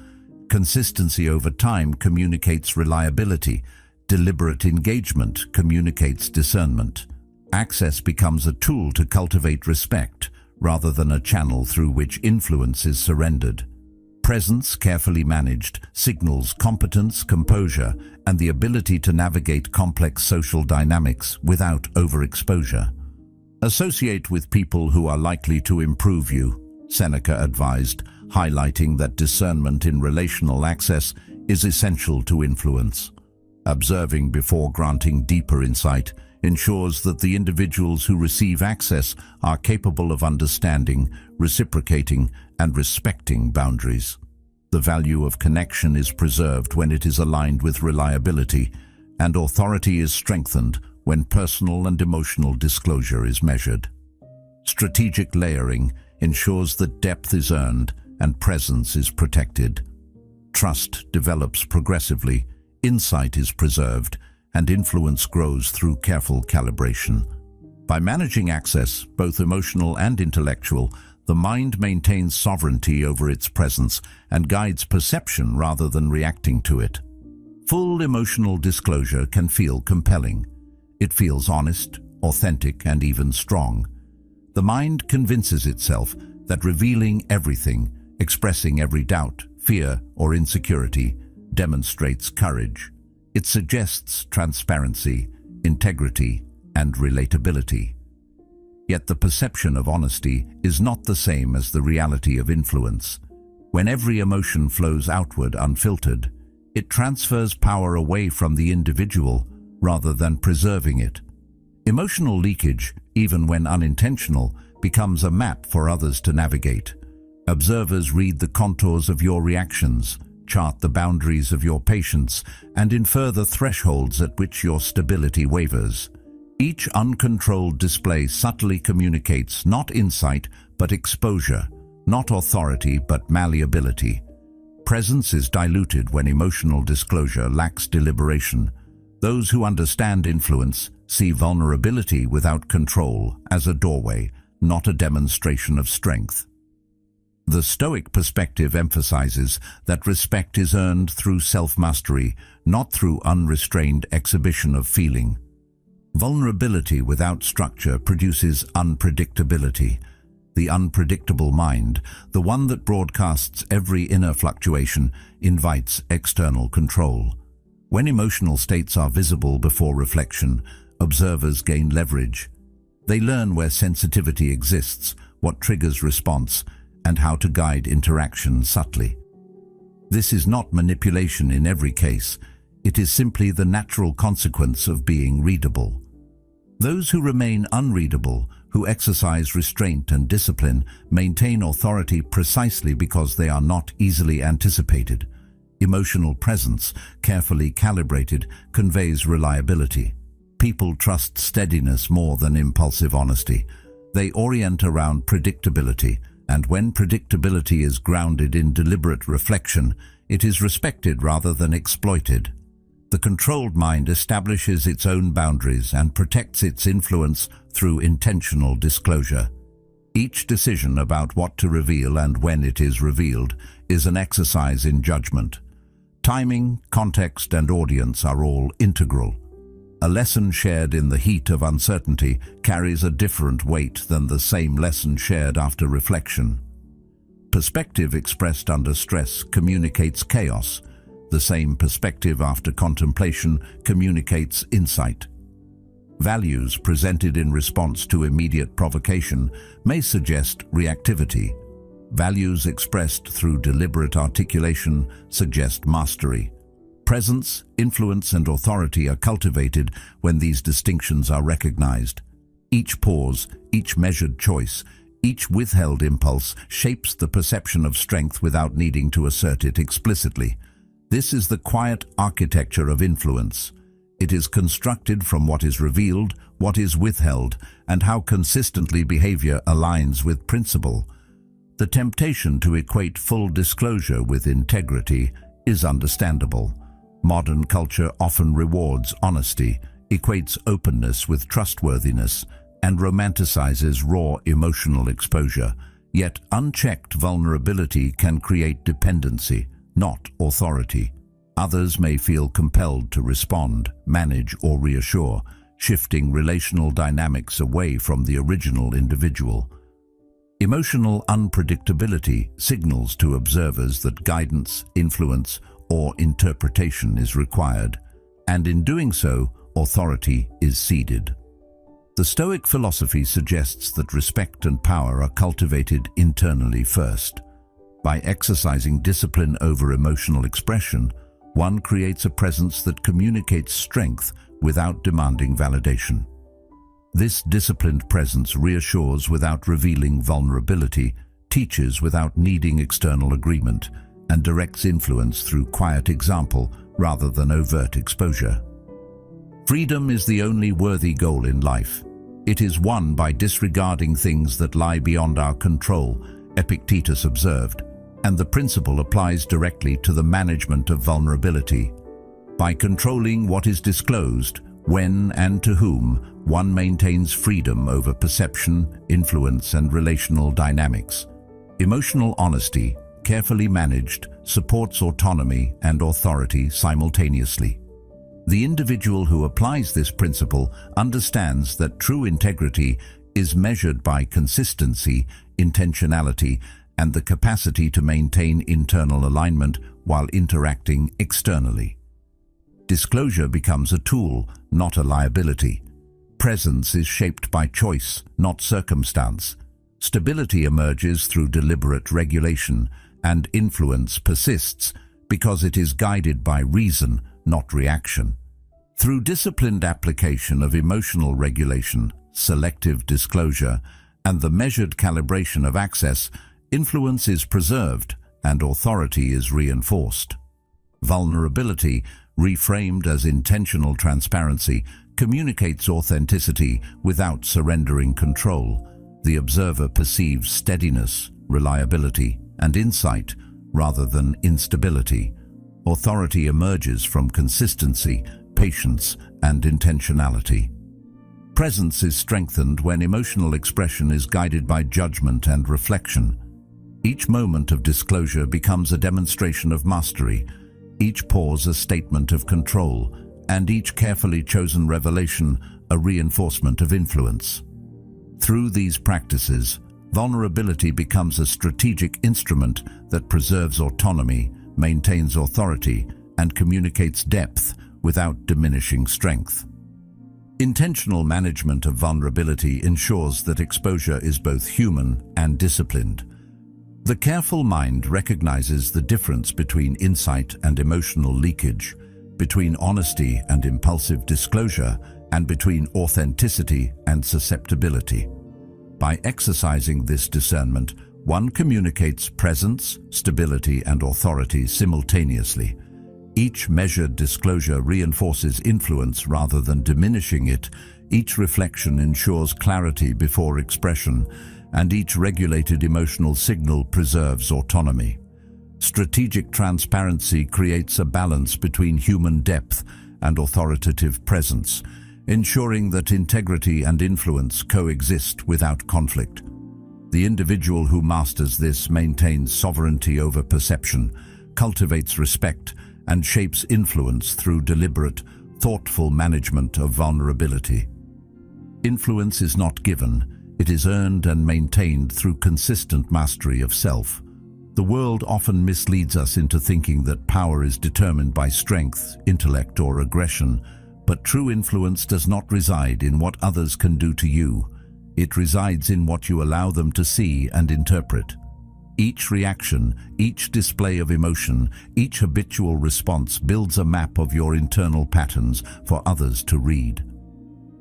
Consistency over time communicates reliability. Deliberate engagement communicates discernment. Access becomes a tool to cultivate respect, rather than a channel through which influence is surrendered. Presence, carefully managed, signals competence, composure, and the ability to navigate complex social dynamics without overexposure. Associate with people who are likely to improve you, Seneca advised, highlighting that discernment in relational access is essential to influence. Observing before granting deeper insight ensures that the individuals who receive access are capable of understanding, reciprocating, and respecting boundaries. The value of connection is preserved when it is aligned with reliability, and authority is strengthened when personal and emotional disclosure is measured. Strategic layering ensures that depth is earned and presence is protected. Trust develops progressively, insight is preserved, and influence grows through careful calibration. By managing access, both emotional and intellectual, the mind maintains sovereignty over its presence and guides perception rather than reacting to it. Full emotional disclosure can feel compelling. It feels honest, authentic, and even strong. The mind convinces itself that revealing everything, expressing every doubt, fear, or insecurity, demonstrates courage. It suggests transparency, integrity, and relatability. Yet the perception of honesty is not the same as the reality of influence. When every emotion flows outward unfiltered, it transfers power away from the individual rather than preserving it. Emotional leakage, even when unintentional, becomes a map for others to navigate. Observers read the contours of your reactions, chart the boundaries of your patience, and infer the thresholds at which your stability wavers. Each uncontrolled display subtly communicates not insight but exposure, not authority but malleability. Presence is diluted when emotional disclosure lacks deliberation. Those who understand influence see vulnerability without control as a doorway, not a demonstration of strength. The Stoic perspective emphasizes that respect is earned through self-mastery, not through unrestrained exhibition of feeling. Vulnerability without structure produces unpredictability. The unpredictable mind, the one that broadcasts every inner fluctuation, invites external control. When emotional states are visible before reflection, observers gain leverage. They learn where sensitivity exists, what triggers response, and how to guide interaction subtly. This is not manipulation in every case. It is simply the natural consequence of being readable. Those who remain unreadable, who exercise restraint and discipline, maintain authority precisely because they are not easily anticipated. Emotional presence, carefully calibrated, conveys reliability. People trust steadiness more than impulsive honesty. They orient around predictability, and when predictability is grounded in deliberate reflection, it is respected rather than exploited. The controlled mind establishes its own boundaries and protects its influence through intentional disclosure. Each decision about what to reveal and when it is revealed is an exercise in judgment. Timing, context, and audience are all integral. A lesson shared in the heat of uncertainty carries a different weight than the same lesson shared after reflection. Perspective expressed under stress communicates chaos. The same perspective after contemplation communicates insight. Values presented in response to immediate provocation may suggest reactivity. Values expressed through deliberate articulation suggest mastery. Presence, influence, and authority are cultivated when these distinctions are recognized. Each pause, each measured choice, each withheld impulse shapes the perception of strength without needing to assert it explicitly. This is the quiet architecture of influence. It is constructed from what is revealed, what is withheld, and how consistently behavior aligns with principle. The temptation to equate full disclosure with integrity is understandable. Modern culture often rewards honesty, equates openness with trustworthiness, and romanticizes raw emotional exposure. Yet unchecked vulnerability can create dependency, not authority. Others may feel compelled to respond, manage, or reassure, shifting relational dynamics away from the original individual. Emotional unpredictability signals to observers that guidance, influence, or interpretation is required, and in doing so, authority is ceded. The Stoic philosophy suggests that respect and power are cultivated internally first. By exercising discipline over emotional expression, one creates a presence that communicates strength without demanding validation. This disciplined presence reassures without revealing vulnerability, teaches without needing external agreement, and directs influence through quiet example rather than overt exposure. Freedom is the only worthy goal in life. It is won by disregarding things that lie beyond our control, Epictetus observed, and the principle applies directly to the management of vulnerability. By controlling what is disclosed, when and to whom, one maintains freedom over perception, influence, and relational dynamics. Emotional honesty, carefully managed, supports autonomy and authority simultaneously. The individual who applies this principle understands that true integrity is measured by consistency, intentionality, and the capacity to maintain internal alignment while interacting externally. Disclosure becomes a tool, not a liability. Presence is shaped by choice, not circumstance. Stability emerges through deliberate regulation, and influence persists because it is guided by reason, not reaction. Through disciplined application of emotional regulation, selective disclosure, and the measured calibration of access, influence is preserved and authority is reinforced. Vulnerability, reframed as intentional transparency, communicates authenticity without surrendering control. The observer perceives steadiness, reliability, and insight rather than instability. Authority emerges from consistency, patience, and intentionality. Presence is strengthened when emotional expression is guided by judgment and reflection. Each moment of disclosure becomes a demonstration of mastery, each pause a statement of control, and each carefully chosen revelation a reinforcement of influence. Through these practices, vulnerability becomes a strategic instrument that preserves autonomy, maintains authority, and communicates depth without diminishing strength. Intentional management of vulnerability ensures that exposure is both human and disciplined. The careful mind recognizes the difference between insight and emotional leakage, between honesty and impulsive disclosure, and between authenticity and susceptibility. By exercising this discernment, one communicates presence, stability, and authority simultaneously. Each measured disclosure reinforces influence rather than diminishing it. Each reflection ensures clarity before expression, and each regulated emotional signal preserves autonomy. Strategic transparency creates a balance between human depth and authoritative presence, ensuring that integrity and influence coexist without conflict. The individual who masters this maintains sovereignty over perception, cultivates respect, and shapes influence through deliberate, thoughtful management of vulnerability. Influence is not given, it is earned and maintained through consistent mastery of self. The world often misleads us into thinking that power is determined by strength, intellect, or aggression, but true influence does not reside in what others can do to you. It resides in what you allow them to see and interpret. Each reaction, each display of emotion, each habitual response builds a map of your internal patterns for others to read.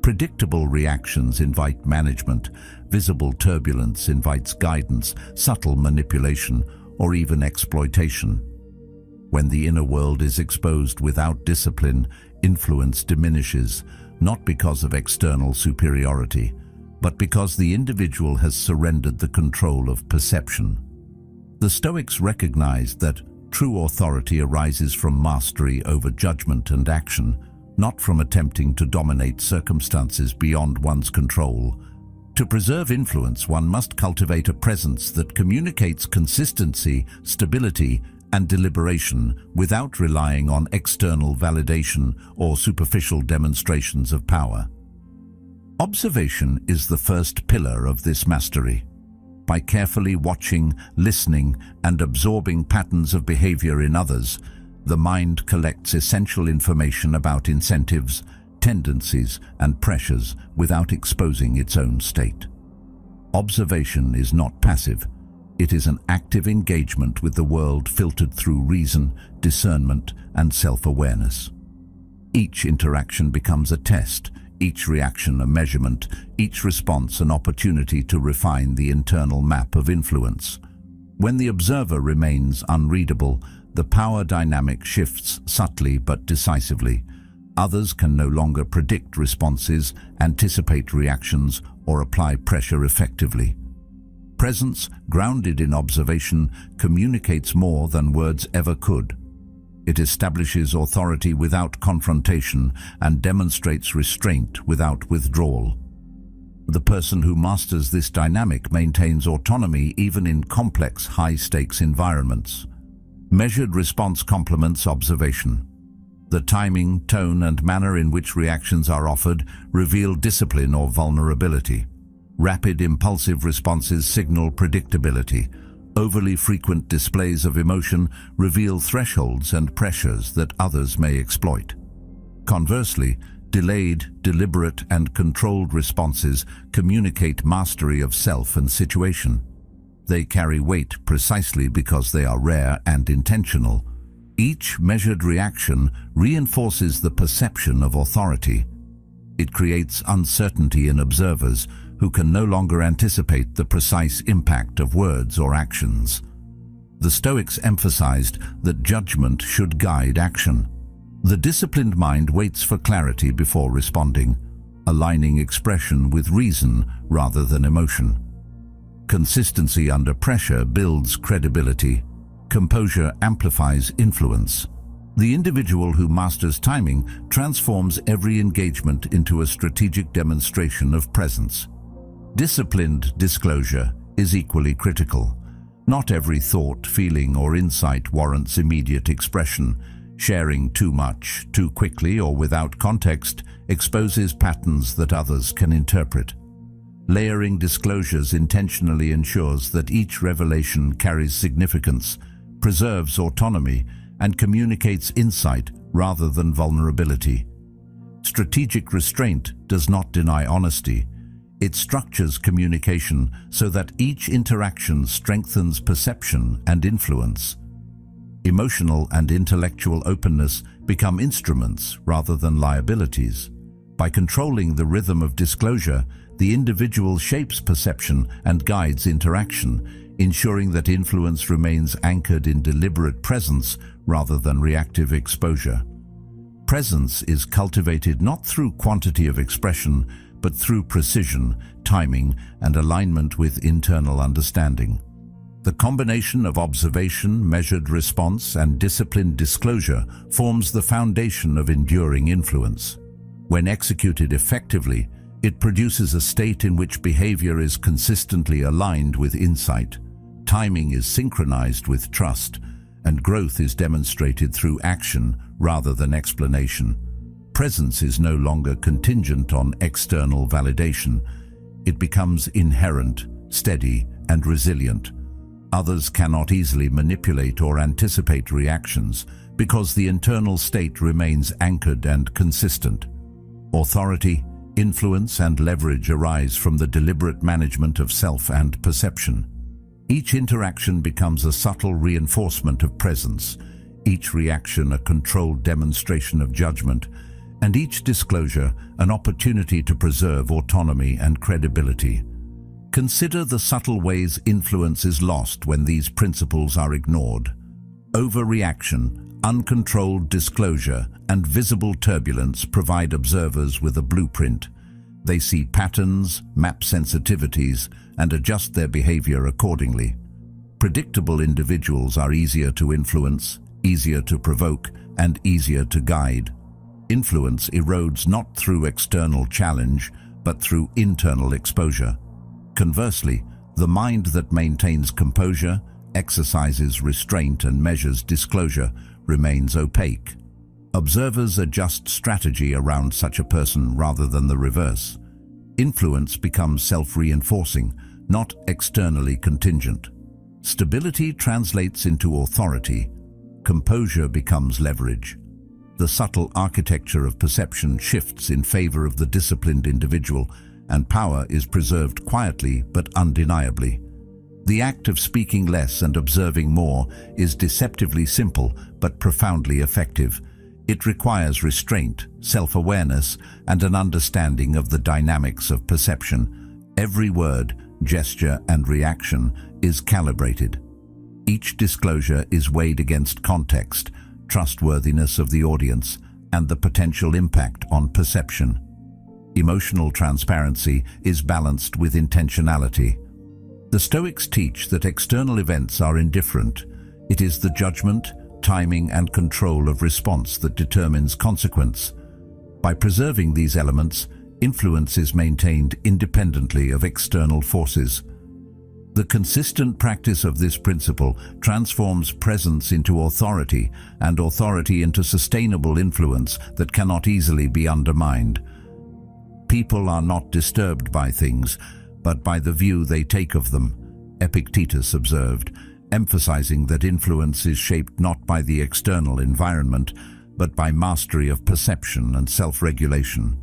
Predictable reactions invite management, visible turbulence invites guidance, subtle manipulation, or even exploitation. When the inner world is exposed without discipline, influence diminishes, not because of external superiority, but because the individual has surrendered the control of perception. The Stoics recognized that true authority arises from mastery over judgment and action, not from attempting to dominate circumstances beyond one's control. To preserve influence, one must cultivate a presence that communicates consistency, stability, and deliberation without relying on external validation or superficial demonstrations of power. Observation is the first pillar of this mastery. By carefully watching, listening, and absorbing patterns of behavior in others, the mind collects essential information about incentives, tendencies, and pressures without exposing its own state. Observation is not passive. It is an active engagement with the world filtered through reason, discernment, and self-awareness. Each interaction becomes a test, each reaction a measurement, each response an opportunity to refine the internal map of influence. When the observer remains unreadable, the power dynamic shifts subtly but decisively. Others can no longer predict responses, anticipate reactions, or apply pressure effectively. Presence, grounded in observation, communicates more than words ever could. It establishes authority without confrontation and demonstrates restraint without withdrawal. The person who masters this dynamic maintains autonomy even in complex, high-stakes environments. Measured response complements observation. The timing, tone, and manner in which reactions are offered reveal discipline or vulnerability. Rapid, impulsive responses signal predictability. Overly frequent displays of emotion reveal thresholds and pressures that others may exploit. Conversely, delayed, deliberate, and controlled responses communicate mastery of self and situation. They carry weight precisely because they are rare and intentional. Each measured reaction reinforces the perception of authority. It creates uncertainty in observers who can no longer anticipate the precise impact of words or actions. The Stoics emphasized that judgment should guide action. The disciplined mind waits for clarity before responding, aligning expression with reason rather than emotion. Consistency under pressure builds credibility. Composure amplifies influence. The individual who masters timing transforms every engagement into a strategic demonstration of presence. Disciplined disclosure is equally critical. Not every thought, feeling, or insight warrants immediate expression. Sharing too much, too quickly, or without context exposes patterns that others can interpret. Layering disclosures intentionally ensures that each revelation carries significance, preserves autonomy, and communicates insight rather than vulnerability. Strategic restraint does not deny honesty. It structures communication so that each interaction strengthens perception and influence. Emotional and intellectual openness become instruments rather than liabilities. By controlling the rhythm of disclosure, the individual shapes perception and guides interaction, ensuring that influence remains anchored in deliberate presence rather than reactive exposure. Presence is cultivated not through quantity of expression, but through precision, timing, and alignment with internal understanding. The combination of observation, measured response, and disciplined disclosure forms the foundation of enduring influence. When executed effectively, it produces a state in which behavior is consistently aligned with insight, timing is synchronized with trust, and growth is demonstrated through action rather than explanation. Presence is no longer contingent on external validation. It becomes inherent, steady, and resilient. Others cannot easily manipulate or anticipate reactions because the internal state remains anchored and consistent. Authority, influence, and leverage arise from the deliberate management of self and perception. Each interaction becomes a subtle reinforcement of presence, each reaction a controlled demonstration of judgment, and each disclosure an opportunity to preserve autonomy and credibility. Consider the subtle ways influence is lost when these principles are ignored. Overreaction, uncontrolled disclosure, and visible turbulence provide observers with a blueprint. They see patterns, map sensitivities, and adjust their behavior accordingly. Predictable individuals are easier to influence, easier to provoke, and easier to guide. Influence erodes not through external challenge, but through internal exposure. Conversely, the mind that maintains composure, exercises restraint, and measures disclosure remains opaque. Observers adjust strategy around such a person rather than the reverse. Influence becomes self-reinforcing, not externally contingent. Stability translates into authority. Composure becomes leverage. The subtle architecture of perception shifts in favor of the disciplined individual, and power is preserved quietly but undeniably. The act of speaking less and observing more is deceptively simple but profoundly effective. It requires restraint, self-awareness, and an understanding of the dynamics of perception. Every word, gesture, and reaction is calibrated. Each disclosure is weighed against context, trustworthiness of the audience, and the potential impact on perception. Emotional transparency is balanced with intentionality. The Stoics teach that external events are indifferent. It is the judgment, timing, and control of response that determines consequence. By preserving these elements, influence is maintained independently of external forces. The consistent practice of this principle transforms presence into authority and authority into sustainable influence that cannot easily be undermined. People are not disturbed by things, but by the view they take of them, Epictetus observed, emphasizing that influence is shaped not by the external environment, but by mastery of perception and self-regulation.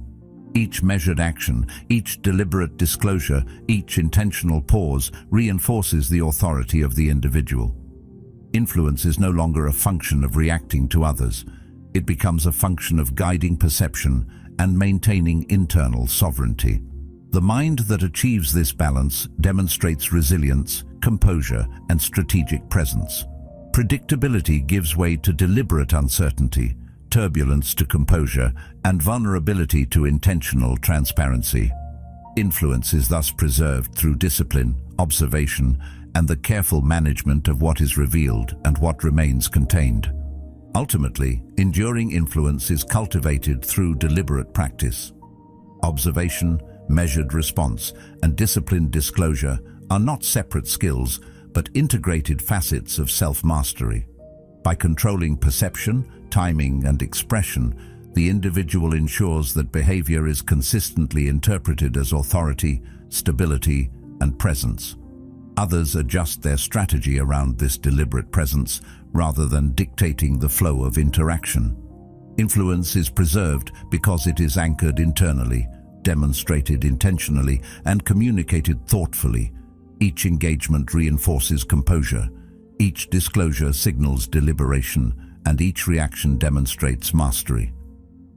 Each measured action, each deliberate disclosure, each intentional pause reinforces the authority of the individual. Influence is no longer a function of reacting to others. It becomes a function of guiding perception and maintaining internal sovereignty. The mind that achieves this balance demonstrates resilience, composure, and strategic presence. Predictability gives way to deliberate uncertainty, turbulence to composure, and vulnerability to intentional transparency. Influence is thus preserved through discipline, observation, and the careful management of what is revealed and what remains contained. Ultimately, enduring influence is cultivated through deliberate practice. Observation, measured response, and disciplined disclosure are not separate skills, but integrated facets of self-mastery. By controlling perception, timing, and expression, the individual ensures that behavior is consistently interpreted as authority, stability, and presence. Others adjust their strategy around this deliberate presence rather than dictating the flow of interaction. Influence is preserved because it is anchored internally, demonstrated intentionally, and communicated thoughtfully. Each engagement reinforces composure, each disclosure signals deliberation, and each reaction demonstrates mastery.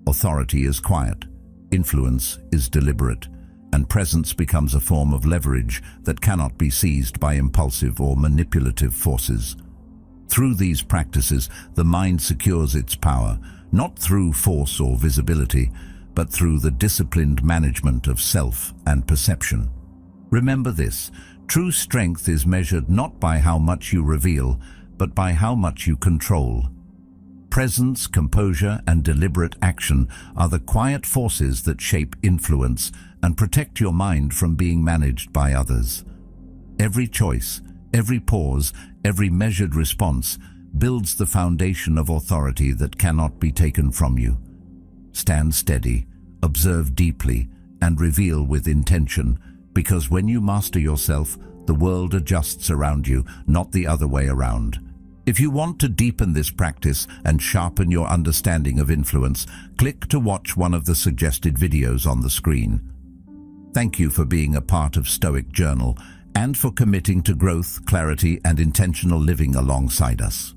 Authority is quiet, influence is deliberate, and presence becomes a form of leverage that cannot be seized by impulsive or manipulative forces. Through these practices, the mind secures its power, not through force or visibility, but through the disciplined management of self and perception. Remember this: true strength is measured not by how much you reveal, but by how much you control. Presence, composure, and deliberate action are the quiet forces that shape influence and protect your mind from being managed by others. Every choice, every pause, every measured response builds the foundation of authority that cannot be taken from you. Stand steady, observe deeply, and reveal with intention, because when you master yourself, the world adjusts around you, not the other way around. If you want to deepen this practice and sharpen your understanding of influence, click to watch one of the suggested videos on the screen. Thank you for being a part of Stoic Journal and for committing to growth, clarity, and intentional living alongside us.